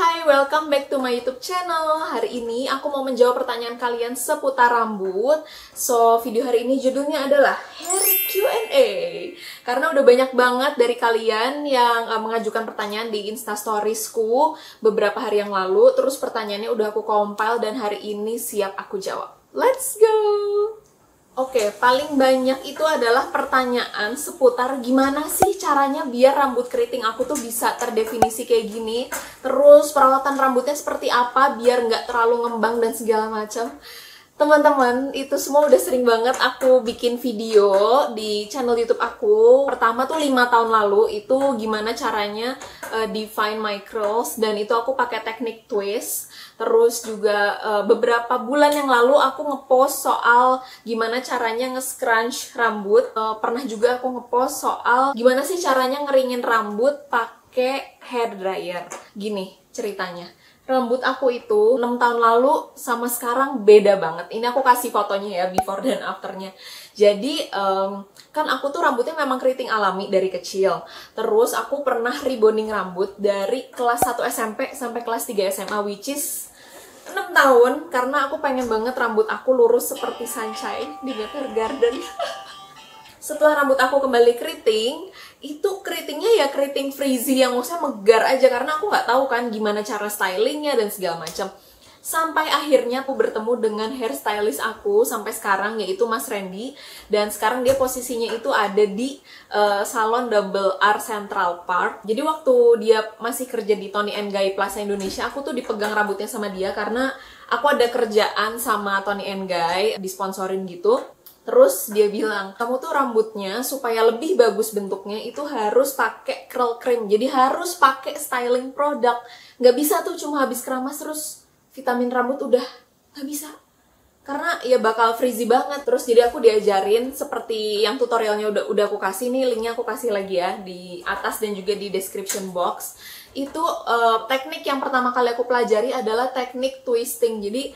Hai, welcome back to my YouTube channel. Hari ini aku mau menjawab pertanyaan kalian seputar rambut. So, video hari ini judulnya adalah Hair Q&A. Karena udah banyak banget dari kalian yang mengajukan pertanyaan di Instastoriesku beberapa hari yang lalu. Terus pertanyaannya udah aku compile dan hari ini siap aku jawab. Let's go! Oke, paling banyak itu adalah pertanyaan seputar gimana sih caranya biar rambut keriting aku tuh bisa terdefinisi kayak gini. Terus perawatan rambutnya seperti apa biar nggak terlalu ngembang dan segala macam. Teman-teman, itu semua udah sering banget aku bikin video di channel YouTube aku. Pertama tuh 5 tahun lalu itu gimana caranya define my curls, dan itu aku pakai teknik twist. Terus juga beberapa bulan yang lalu aku ngepost soal gimana caranya nge-scrunch rambut. Pernah juga aku ngepost soal gimana sih caranya ngeringin rambut pakai hair dryer. Gini ceritanya. Rambut aku itu 6 tahun lalu sama sekarang beda banget. Ini aku kasih fotonya ya, before dan afternya. Jadi kan aku tuh rambutnya memang keriting alami dari kecil. Terus aku pernah rebonding rambut dari kelas 1 SMP sampai kelas 3 SMA, which is 6 tahun, karena aku pengen banget rambut aku lurus seperti Sunshine di Better Garden. Setelah rambut aku kembali keriting, itu keritingnya ya keriting frizzy yang maksudnya megar aja, karena aku nggak tahu kan gimana cara stylingnya dan segala macam. Sampai akhirnya aku bertemu dengan hairstylist aku sampai sekarang, yaitu Mas Randy. Dan sekarang dia posisinya itu ada di salon Double R Central Park. Jadi waktu dia masih kerja di Toni & Guy Plaza Indonesia, aku tuh dipegang rambutnya sama dia karena aku ada kerjaan sama Toni & Guy, disponsorin gitu. Terus dia bilang, kamu tuh rambutnya supaya lebih bagus bentuknya itu harus pakai curl cream. Jadi harus pakai styling produk. Nggak bisa tuh cuma habis keramas terus vitamin rambut udah, nggak bisa. Karena ya bakal frizzy banget. Terus jadi aku diajarin seperti yang tutorialnya udah aku kasih nih, linknya aku kasih lagi ya di atas dan juga di description box. Itu teknik yang pertama kali aku pelajari adalah teknik twisting. Jadi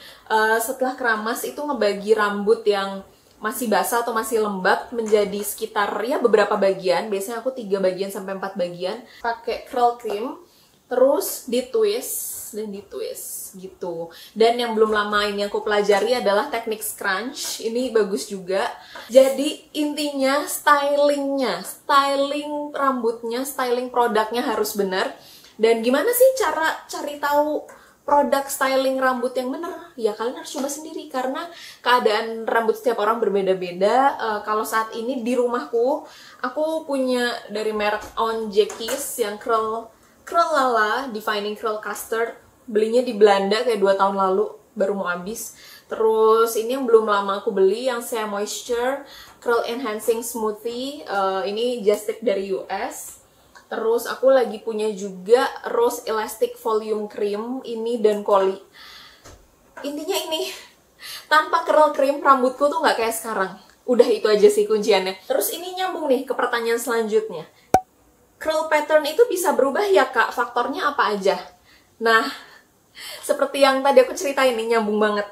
setelah keramas itu ngebagi rambut yang masih basah atau masih lembab menjadi sekitar ya beberapa bagian. Biasanya aku 3 bagian sampai 4 bagian. Pakai curl cream, terus ditwist dan ditwist gitu. Dan yang belum lama ini aku pelajari adalah teknik scrunch. Ini bagus juga. Jadi intinya stylingnya, styling rambutnya, styling produknya harus benar. Dan gimana sih cara cari tahu produk styling rambut yang bener? Ya kalian harus coba sendiri karena keadaan rambut setiap orang berbeda-beda. Kalau saat ini di rumahku, aku punya dari merek On Jackies yang curl lala, defining curl custard. Belinya di Belanda kayak 2 tahun lalu, baru mau habis. Terus ini yang belum lama aku beli, yang Shea Moisture Curl Enhancing Smoothie. Ini just tip dari US. Terus aku lagi punya juga Rose Elastic Volume Cream, ini dan Koli. Intinya ini, tanpa curl cream rambutku tuh nggak kayak sekarang. Udah itu aja sih kunciannya. Terus ini nyambung nih ke pertanyaan selanjutnya. Curl pattern itu bisa berubah ya kak? Faktornya apa aja? Nah, seperti yang tadi aku ceritain nih, nyambung banget.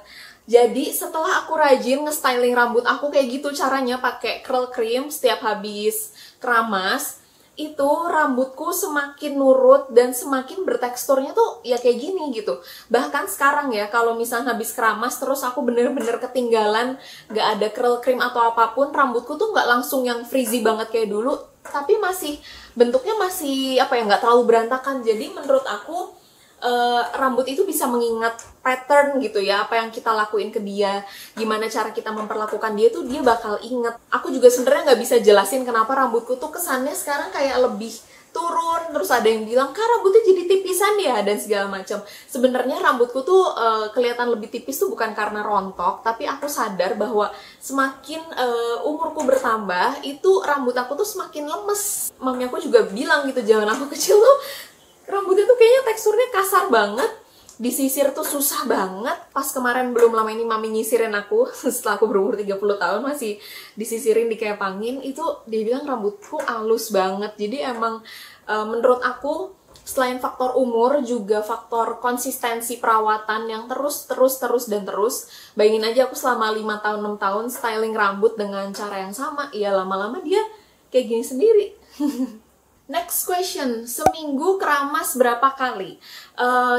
Jadi setelah aku rajin nge-styling rambut aku kayak gitu caranya, pakai curl cream setiap habis keramas, itu rambutku semakin nurut dan semakin berteksturnya tuh ya kayak gini gitu. Bahkan sekarang ya, kalau misalnya habis keramas terus aku bener-bener ketinggalan gak ada curl cream atau apapun, rambutku tuh gak langsung yang frizzy banget kayak dulu, tapi masih bentuknya masih apa ya, gak terlalu berantakan. Jadi menurut aku rambut itu bisa mengingat pattern gitu ya, apa yang kita lakuin ke dia, gimana cara kita memperlakukan dia tuh dia bakal inget. Aku juga sebenarnya nggak bisa jelasin kenapa rambutku tuh kesannya sekarang kayak lebih turun. Terus ada yang bilang, kak rambutnya jadi tipisan ya dan segala macam. Sebenarnya rambutku tuh kelihatan lebih tipis tuh bukan karena rontok, tapi aku sadar bahwa semakin umurku bertambah itu rambut aku tuh semakin lemes. Mami aku juga bilang gitu, zaman aku kecil tuh rambutnya tuh kayaknya teksturnya kasar banget, disisir tuh susah banget. Pas kemarin belum lama ini mami nyisirin aku, setelah aku berumur 30 tahun masih disisirin, dikepangin, itu dia bilang rambutku halus banget. Jadi emang menurut aku selain faktor umur juga faktor konsistensi perawatan yang terus. Bayangin aja aku selama 5 tahun 6 tahun styling rambut dengan cara yang sama, ya lama-lama dia kayak gini sendiri. Next question, seminggu keramas berapa kali?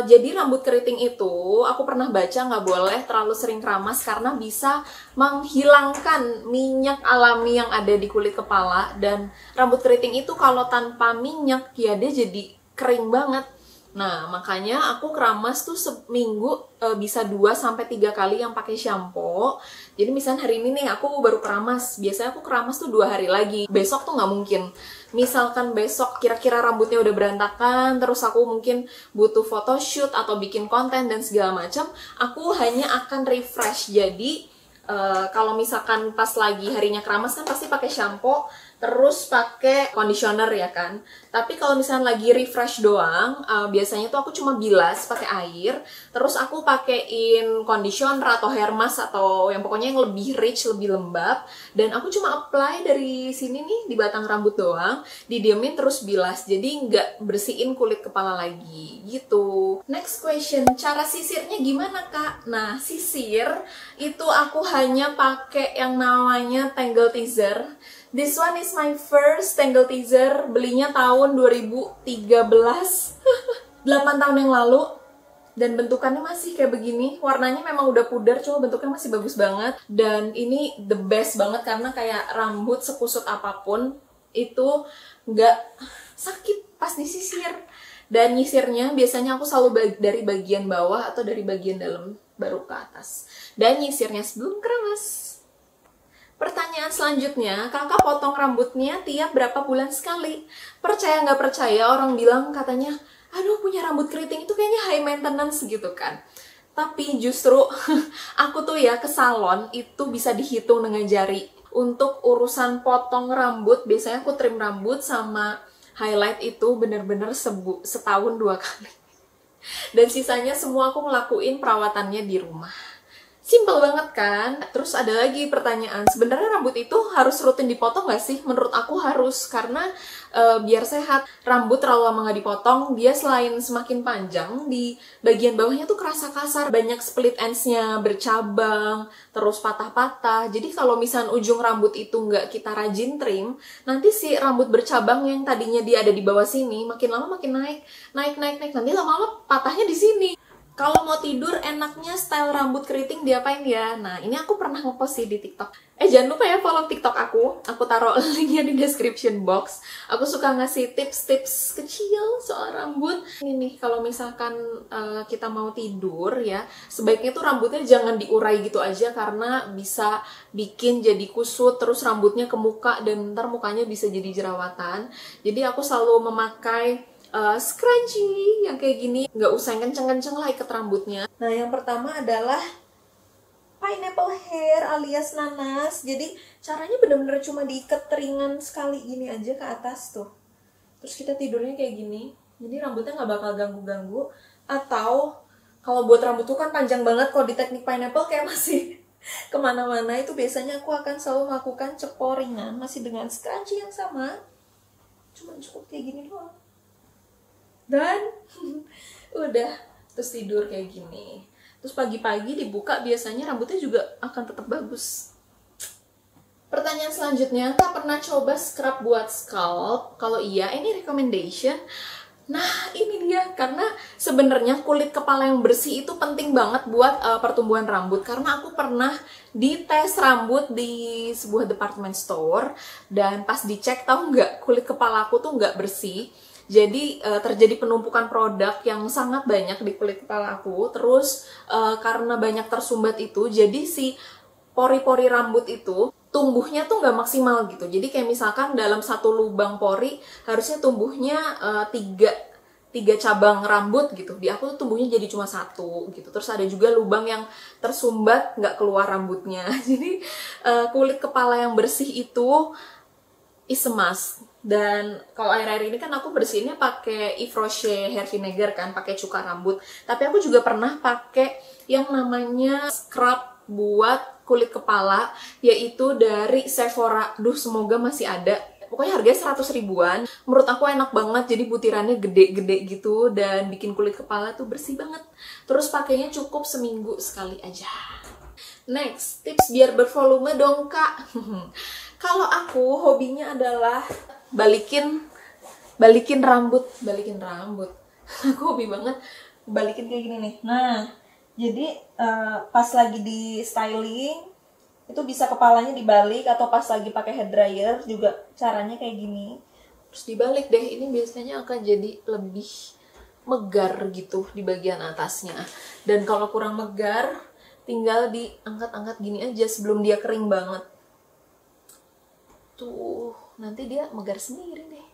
Jadi rambut keriting itu, aku pernah baca nggak boleh terlalu sering keramas karena bisa menghilangkan minyak alami yang ada di kulit kepala. Dan rambut keriting itu kalau tanpa minyak, ya dia jadi kering banget. Nah, makanya aku keramas tuh seminggu bisa 2-3 kali yang pakai shampoo. Jadi misalnya hari ini nih aku baru keramas, biasanya aku keramas tuh 2 hari lagi. Besok tuh nggak mungkin. Misalkan besok kira-kira rambutnya udah berantakan, terus aku mungkin butuh photoshoot atau bikin konten dan segala macam, aku hanya akan refresh. Jadi kalau misalkan pas lagi harinya keramas kan pasti pakai shampoo, terus pakai conditioner ya kan. Tapi kalau misalnya lagi refresh doang, biasanya tuh aku cuma bilas pakai air, terus aku pakein conditioner atau hair mask atau yang pokoknya yang lebih rich, lebih lembab, dan aku cuma apply dari sini nih di batang rambut doang, didiemin terus bilas, jadi nggak bersihin kulit kepala lagi gitu. Next question, cara sisirnya gimana kak? Nah, sisir itu aku hanya pakai yang namanya Tangle Teezer. This one is my first Tangle Teezer, belinya tahun 2013, 8 tahun yang lalu, dan bentukannya masih kayak begini. Warnanya memang udah pudar, cuma bentuknya masih bagus banget. Dan ini the best banget karena kayak rambut sekusut apapun itu nggak sakit pas disisir. Dan nyisirnya biasanya aku selalu dari bagian bawah atau dari bagian dalam baru ke atas. Dan nyisirnya sebelum keramas. Pertanyaan selanjutnya, kakak potong rambutnya tiap berapa bulan sekali? Percaya nggak percaya, orang bilang katanya, aduh punya rambut keriting itu kayaknya high maintenance gitu kan. Tapi justru aku tuh ya ke salon itu bisa dihitung dengan jari. Untuk urusan potong rambut, biasanya aku trim rambut sama highlight itu bener-bener setahun 2 kali. Dan sisanya semua aku ngelakuin perawatannya di rumah. Simple banget kan? Terus ada lagi pertanyaan, sebenarnya rambut itu harus rutin dipotong nggak sih? Menurut aku harus, karena biar sehat. Rambut terlalu lama nggak dipotong, dia selain semakin panjang, di bagian bawahnya tuh kerasa kasar. Banyak split ends-nya, bercabang, terus patah-patah. Jadi kalau misalnya ujung rambut itu nggak kita rajin trim, nanti si rambut bercabang yang tadinya dia ada di bawah sini, makin lama makin naik. Nanti lama-lama patahnya di sini. Kalau mau tidur enaknya style rambut keriting diapain ya? Nah, ini aku pernah ngepost sih di TikTok. Jangan lupa ya follow TikTok aku. Aku taruh linknya di description box. Aku suka ngasih tips-tips kecil soal rambut. Ini nih, kalau misalkan kita mau tidur ya, sebaiknya tuh rambutnya jangan diurai gitu aja karena bisa bikin jadi kusut, terus rambutnya ke muka dan ntar mukanya bisa jadi jerawatan. Jadi aku selalu memakai scrunchie yang kayak gini, nggak usah kenceng-kenceng lah ikat rambutnya. Nah, yang pertama adalah pineapple hair alias nanas. Jadi caranya bener-bener cuma diikat ringan sekali gini aja ke atas tuh. Terus kita tidurnya kayak gini, jadi rambutnya nggak bakal ganggu-ganggu. Atau kalau buat rambut tuh kan panjang banget, kalau di teknik pineapple kayak masih kemana-mana, itu biasanya aku akan selalu melakukan cepo ringan masih dengan scrunchie yang sama, cuma cukup kayak gini doang. Dan udah, terus tidur kayak gini. Terus pagi-pagi dibuka, biasanya rambutnya juga akan tetap bagus. Pertanyaan selanjutnya, tak pernah coba scrub buat scalp? Kalau iya, ini recommendation. Nah, ini dia, karena sebenarnya kulit kepala yang bersih itu penting banget buat pertumbuhan rambut. Karena aku pernah dites rambut di sebuah department store, dan pas dicek, tahu nggak, kulit kepala aku tuh nggak bersih. Jadi terjadi penumpukan produk yang sangat banyak di kulit kepala aku. Terus karena banyak tersumbat itu, jadi si pori-pori rambut itu tumbuhnya tuh nggak maksimal gitu. Jadi kayak misalkan dalam satu lubang pori harusnya tumbuhnya tiga cabang rambut gitu. Di aku tuh tumbuhnya jadi cuma 1 gitu. Terus ada juga lubang yang tersumbat nggak keluar rambutnya. Jadi kulit kepala yang bersih itu is a must. Dan kalau air-air ini kan aku bersihinnya pakai Yves Rocher hair vinegar kan, pakai cuka rambut. Tapi aku juga pernah pakai yang namanya scrub buat kulit kepala, yaitu dari Sephora. Duh, semoga masih ada. Pokoknya harganya 100 ribuan. Menurut aku enak banget, jadi butirannya gede-gede gitu dan bikin kulit kepala tuh bersih banget. Terus pakainya cukup seminggu sekali aja. Next, tips biar bervolume dong kak. Kalau aku hobinya adalah balikin balikin rambut. Aku hobi banget balikin kayak gini nih. Nah, jadi pas lagi di styling itu bisa kepalanya dibalik, atau pas lagi pakai hair dryer juga caranya kayak gini. Terus dibalik deh, ini biasanya akan jadi lebih megar gitu di bagian atasnya. Dan kalau kurang megar, tinggal diangkat-angkat gini aja sebelum dia kering banget. Tuh, nanti dia megar sendiri deh.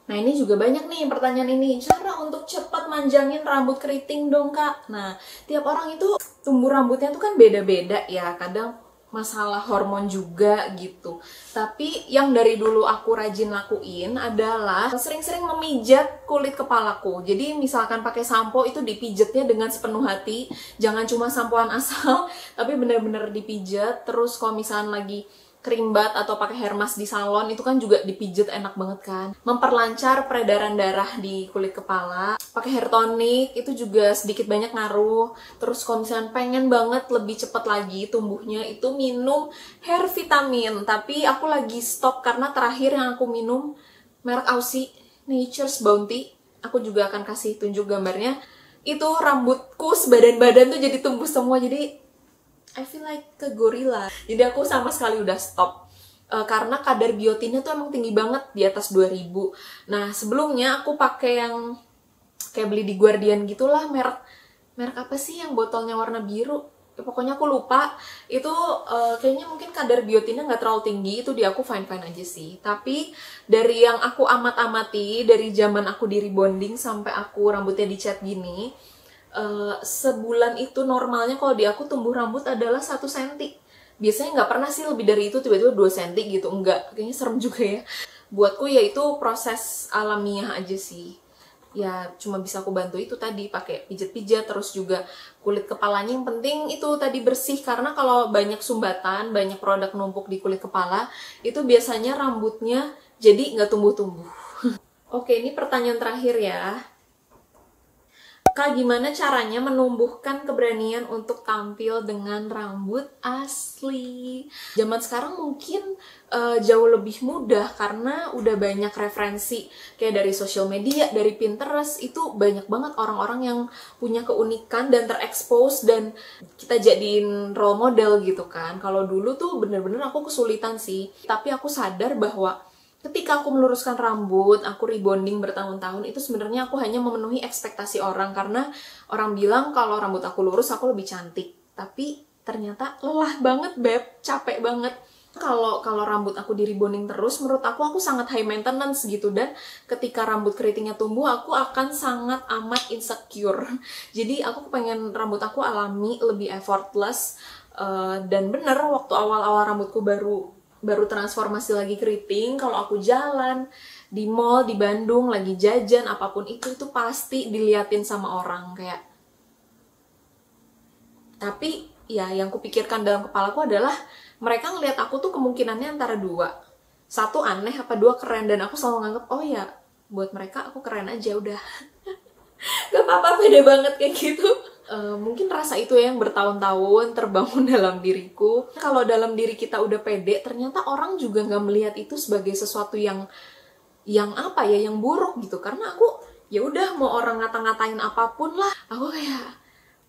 Nah, ini juga banyak nih pertanyaan ini. Cara untuk cepat manjangin rambut keriting dong, Kak. Nah, tiap orang itu tumbuh rambutnya tuh kan beda-beda ya. Kadang masalah hormon juga gitu. Tapi yang dari dulu aku rajin lakuin adalah sering-sering memijat kulit kepalaku. Jadi misalkan pakai sampo itu dipijatnya dengan sepenuh hati. Jangan cuma sampoan asal, tapi bener-bener dipijat. Terus kalau misalkan lagi kerimbat atau pakai hair mask di salon itu kan juga dipijat enak banget kan. Memperlancar peredaran darah di kulit kepala. Pakai hair tonic itu juga sedikit banyak ngaruh. Terus kalau misalnya pengen banget lebih cepat lagi tumbuhnya, itu minum hair vitamin. Tapi aku lagi stop karena terakhir yang aku minum merek Aussie, Nature's Bounty. Aku juga akan kasih tunjuk gambarnya. Itu rambutku sebadan-badan tuh jadi tumbuh semua, jadi I feel like ke gorila. Jadi aku sama sekali udah stop. Karena kadar biotinnya tuh emang tinggi banget, di atas 2000. Nah, sebelumnya aku pakai yang kayak beli di Guardian gitulah, merek apa sih yang botolnya warna biru? Ya, pokoknya aku lupa. Itu kayaknya mungkin kadar biotinnya nggak terlalu tinggi, itu di aku fine-fine aja sih. Tapi dari yang aku amat-amati, dari zaman aku di rebonding sampai aku rambutnya dicat gini, sebulan itu normalnya kalau di aku tumbuh rambut adalah 1 cm. Biasanya nggak pernah sih lebih dari itu, tiba-tiba 2 cm gitu. Enggak, kayaknya serem juga ya. Buatku ya itu proses alamiah aja sih. Ya cuma bisa aku bantu itu tadi, pakai pijat-pijat. Terus juga kulit kepalanya yang penting itu tadi bersih. Karena kalau banyak sumbatan, banyak produk numpuk di kulit kepala, itu biasanya rambutnya jadi nggak tumbuh-tumbuh. Oke, ini pertanyaan terakhir ya. Kak, gimana caranya menumbuhkan keberanian untuk tampil dengan rambut asli? Zaman sekarang mungkin jauh lebih mudah karena udah banyak referensi kayak dari sosial media, dari Pinterest, itu banyak banget orang-orang yang punya keunikan dan terekspos dan kita jadiin role model gitu kan. Kalau dulu tuh bener-bener aku kesulitan sih, tapi aku sadar bahwa ketika aku meluruskan rambut, aku rebonding bertahun-tahun, itu sebenarnya aku hanya memenuhi ekspektasi orang. Karena orang bilang kalau rambut aku lurus, aku lebih cantik. Tapi ternyata lelah banget, Beb. Capek banget. Kalau rambut aku di rebonding terus, menurut aku sangat high maintenance gitu. Dan ketika rambut keritingnya tumbuh, aku akan sangat amat insecure. Jadi aku pengen rambut aku alami, lebih effortless. Dan bener, waktu awal-awal rambutku baru transformasi lagi keriting, kalau aku jalan di mall di Bandung lagi jajan apapun itu pasti diliatin sama orang kayak. Tapi ya yang kupikirkan dalam kepalaku adalah mereka ngelihat aku tuh kemungkinannya antara 2. 1 aneh, apa 2 keren, dan aku selalu nganggep oh ya buat mereka aku keren aja udah. Gak apa-apa, pede banget kayak gitu. Mungkin rasa itu yang bertahun-tahun terbangun dalam diriku. Kalau dalam diri kita udah pede, ternyata orang juga nggak melihat itu sebagai sesuatu yang apa ya, yang buruk gitu. Karena aku ya udah mau orang ngata-ngatain apapun lah, aku kayak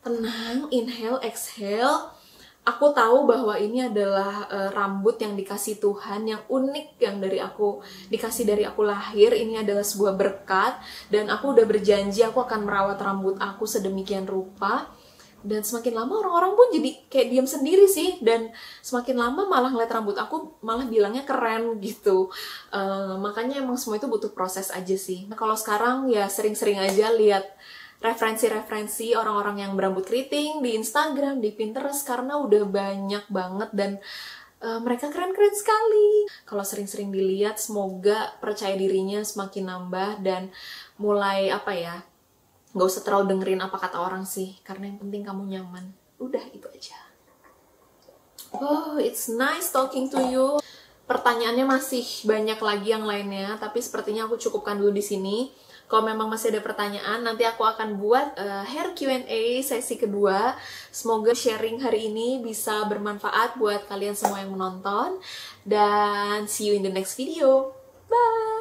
tenang, inhale, exhale. Aku tahu bahwa ini adalah rambut yang dikasih Tuhan, yang unik, yang dikasih dari aku lahir. Ini adalah sebuah berkat, dan aku udah berjanji aku akan merawat rambut aku sedemikian rupa. Dan semakin lama orang-orang pun jadi kayak diam sendiri sih, dan semakin lama malah ngeliat rambut aku malah bilangnya keren gitu. Makanya emang semua itu butuh proses aja sih. Nah, kalau sekarang ya sering-sering aja lihat referensi-referensi orang-orang yang berambut keriting di Instagram, di Pinterest, karena udah banyak banget dan mereka keren-keren sekali. Kalau sering-sering dilihat, semoga percaya dirinya semakin nambah dan mulai nggak usah terlalu dengerin apa kata orang sih, karena yang penting kamu nyaman. Udah, itu aja. Oh, it's nice talking to you. Pertanyaannya masih banyak lagi yang lainnya, tapi sepertinya aku cukupkan dulu di sini. Kalau memang masih ada pertanyaan, nanti aku akan buat hair Q&A sesi kedua. Semoga sharing hari ini bisa bermanfaat buat kalian semua yang menonton. Dan see you in the next video. Bye!